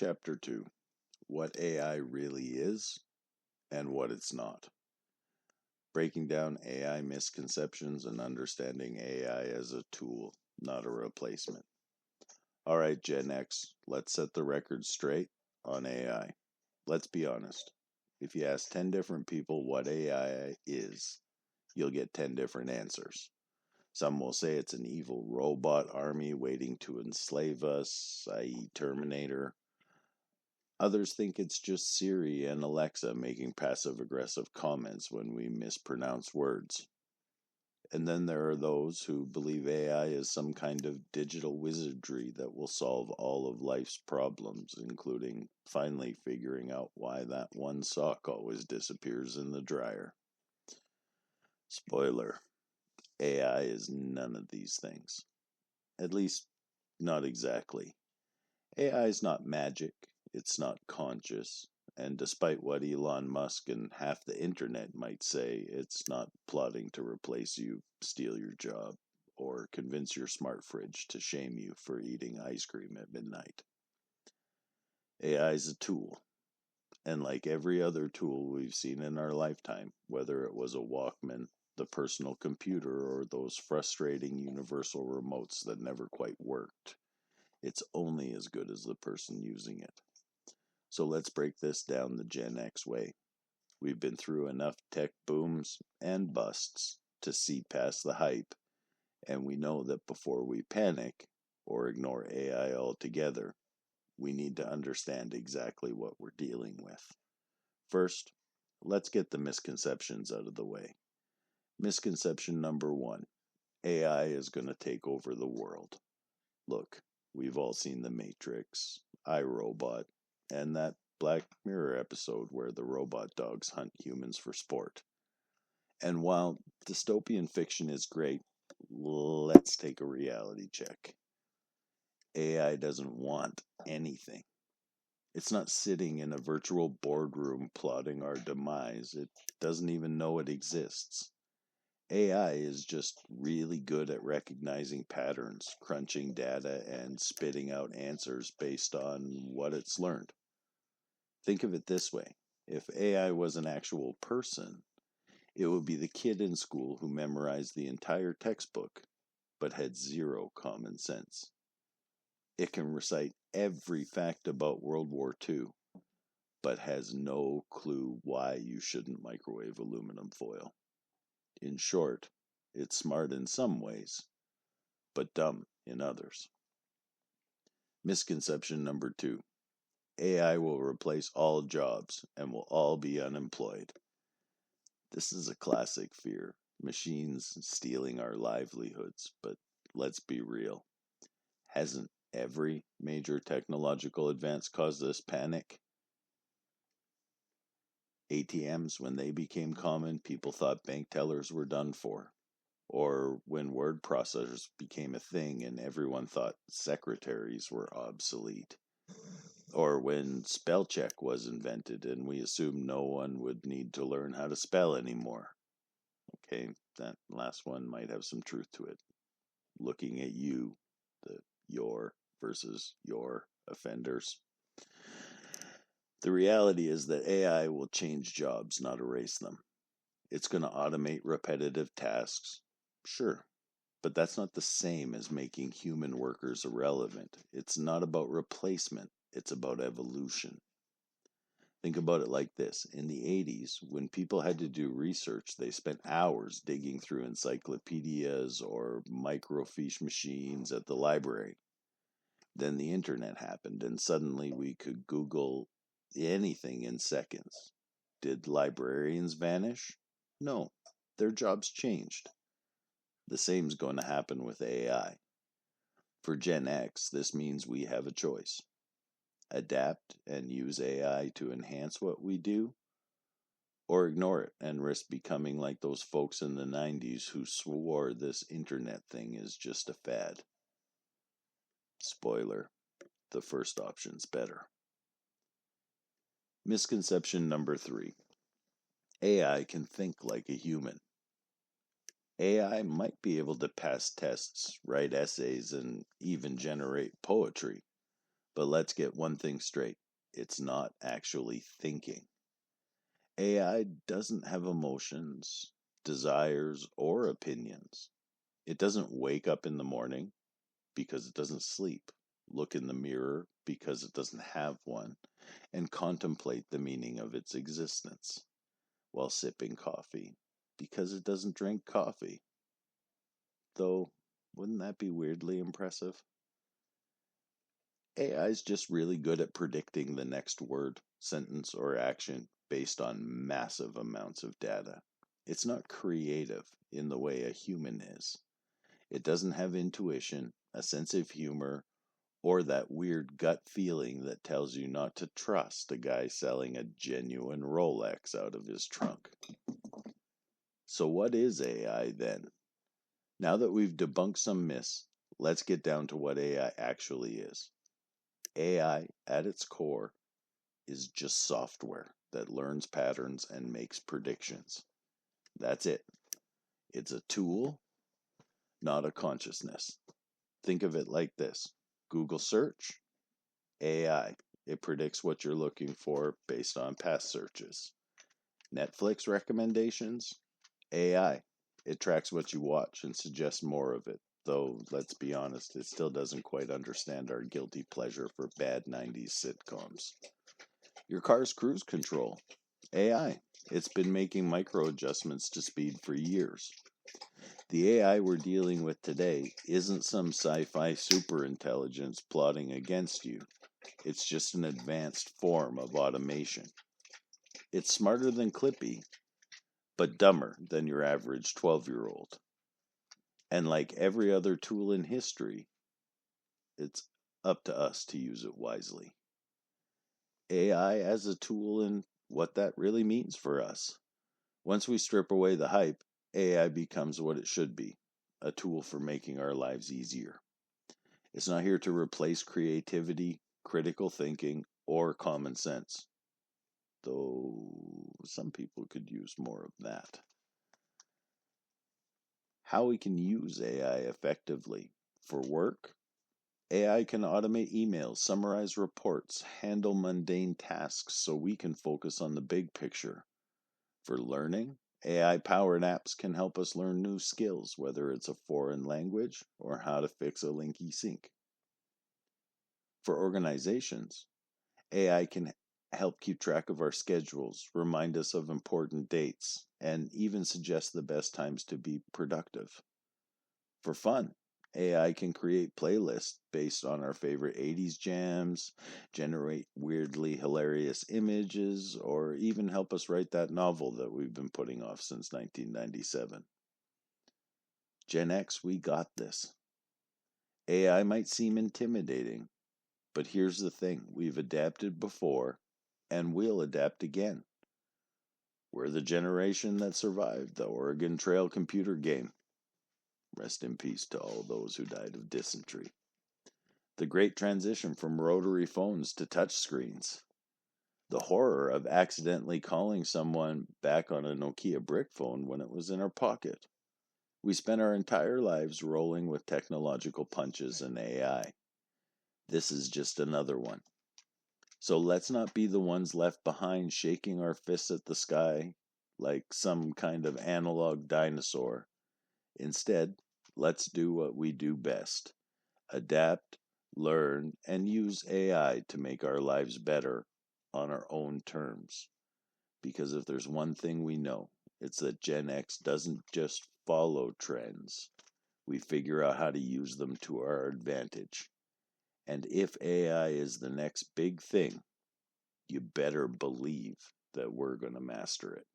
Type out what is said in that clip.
Chapter 2: What AI really is and what it's not. Breaking down AI misconceptions and understanding AI as a tool, not a replacement. Alright, Gen X, let's set the record straight on AI. Let's be honest. If you ask 10 different people what AI is, you'll get 10 different answers. Some will say it's an evil robot army waiting to enslave us, i.e. Terminator. Others think it's just Siri and Alexa making passive-aggressive comments when we mispronounce words. And then there are those who believe AI is some kind of digital wizardry that will solve all of life's problems, including finally figuring out why that one sock always disappears in the dryer. Spoiler: AI is none of these things. At least, not exactly. AI is not magic, it's not conscious, and despite what Elon Musk and half the internet might say, it's not plotting to replace you, steal your job, or convince your smart fridge to shame you for eating ice cream at midnight. AI is a tool, and like every other tool we've seen in our lifetime, whether it was a Walkman, the personal computer, or those frustrating universal remotes that never quite worked, it's only as good as the person using it. So let's break this down the Gen X way. We've been through enough tech booms and busts to see past the hype, and we know that before we panic or ignore AI altogether, we need to understand exactly what we're dealing with. First, let's get the misconceptions out of the way. Misconception number 1: AI is going to take over the world. Look, we've all seen The Matrix, iRobot, and that Black Mirror episode where the robot dogs hunt humans for sport. And while dystopian fiction is great, let's take a reality check. AI doesn't want anything. It's not sitting in a virtual boardroom plotting our demise. It doesn't even know it exists. AI is just really good at recognizing patterns, crunching data, and spitting out answers based on what it's learned. Think of it this way: if AI was an actual person, it would be the kid in school who memorized the entire textbook but had zero common sense. It can recite every fact about World War II, but has no clue why you shouldn't microwave aluminum foil. In short, it's smart in some ways, but dumb in others. Misconception number 2: AI will replace all jobs and we'll all be unemployed. This is a classic fear. Machines stealing our livelihoods, but let's be real. Hasn't every major technological advance caused us panic? ATMs, when they became common, people thought bank tellers were done for. Or when word processors became a thing and everyone thought secretaries were obsolete. Or when spell check was invented and we assumed no one would need to learn how to spell anymore. Okay, that last one might have some truth to it. Looking at you, the your versus your offenders. The reality is that AI will change jobs, not erase them. It's going to automate repetitive tasks, sure, but that's not the same as making human workers irrelevant. It's not about replacement, it's about evolution. Think about it like this. In the 80s, when people had to do research, they spent hours digging through encyclopedias or microfiche machines at the library. Then the internet happened, and suddenly we could Google anything in seconds. Did librarians vanish? No, their jobs changed. The same's going to happen with AI. For Gen X, this means we have a choice: adapt and use AI to enhance what we do, or ignore it and risk becoming like those folks in the 90s who swore this internet thing is just a fad. Spoiler: the first option's better. Misconception number 3: AI can think like a human. AI might be able to pass tests, write essays, and even generate poetry, But let's get one thing straight. It's not actually thinking. AI doesn't have emotions, desires, or opinions. It doesn't wake up in the morning because it doesn't sleep, look in the mirror because it doesn't have one, and contemplate the meaning of its existence while sipping coffee because it doesn't drink coffee. Though, wouldn't that be weirdly impressive? AI is just really good at predicting the next word, sentence, or action based on massive amounts of data. It's not creative in the way a human is. It doesn't have intuition, a sense of humor, or that weird gut feeling that tells you not to trust a guy selling a genuine Rolex out of his trunk. So, what is AI then? Now that we've debunked some myths, let's get down to what AI actually is. AI, at its core, is just software that learns patterns and makes predictions. That's it. It's a tool, not a consciousness. Think of it like this: Google search, AI. It predicts what you're looking for based on past searches. Netflix recommendations, AI. It tracks what you watch and suggests more of it. Though, let's be honest, it still doesn't quite understand our guilty pleasure for bad 90s sitcoms. Your car's cruise control, AI. It's been making micro adjustments to speed for years. The AI we're dealing with today isn't some sci-fi superintelligence plotting against you. It's just an advanced form of automation. It's smarter than Clippy, but dumber than your average 12-year-old. And like every other tool in history, it's up to us to use it wisely. AI as a tool and what that really means for us. Once we strip away the hype, AI becomes what it should be, a tool for making our lives easier. It's not here to replace creativity, critical thinking, or common sense, though some people could use more of that. How we can use AI effectively. For work, AI can automate emails, summarize reports, handle mundane tasks so we can focus on the big picture. For learning, AI-powered apps can help us learn new skills, whether it's a foreign language or how to fix a linky sink. For organizations, AI can help keep track of our schedules, remind us of important dates, and even suggest the best times to be productive. For fun, AI can create playlists based on our favorite 80s jams, generate weirdly hilarious images, or even help us write that novel that we've been putting off since 1997. Gen X, we got this. AI might seem intimidating, but here's the thing: we've adapted before, and we'll adapt again. We're the generation that survived the Oregon Trail computer game. Rest in peace to all those who died of dysentery. The great transition from rotary phones to touchscreens. The horror of accidentally calling someone back on a Nokia brick phone when it was in our pocket. We spent our entire lives rolling with technological punches and AI. This is just another one. So let's not be the ones left behind shaking our fists at the sky like some kind of analog dinosaur. Instead, let's do what we do best: adapt, learn, and use AI to make our lives better on our own terms. Because if there's one thing we know, it's that Gen X doesn't just follow trends. We figure out how to use them to our advantage. And if AI is the next big thing, you better believe that we're going to master it.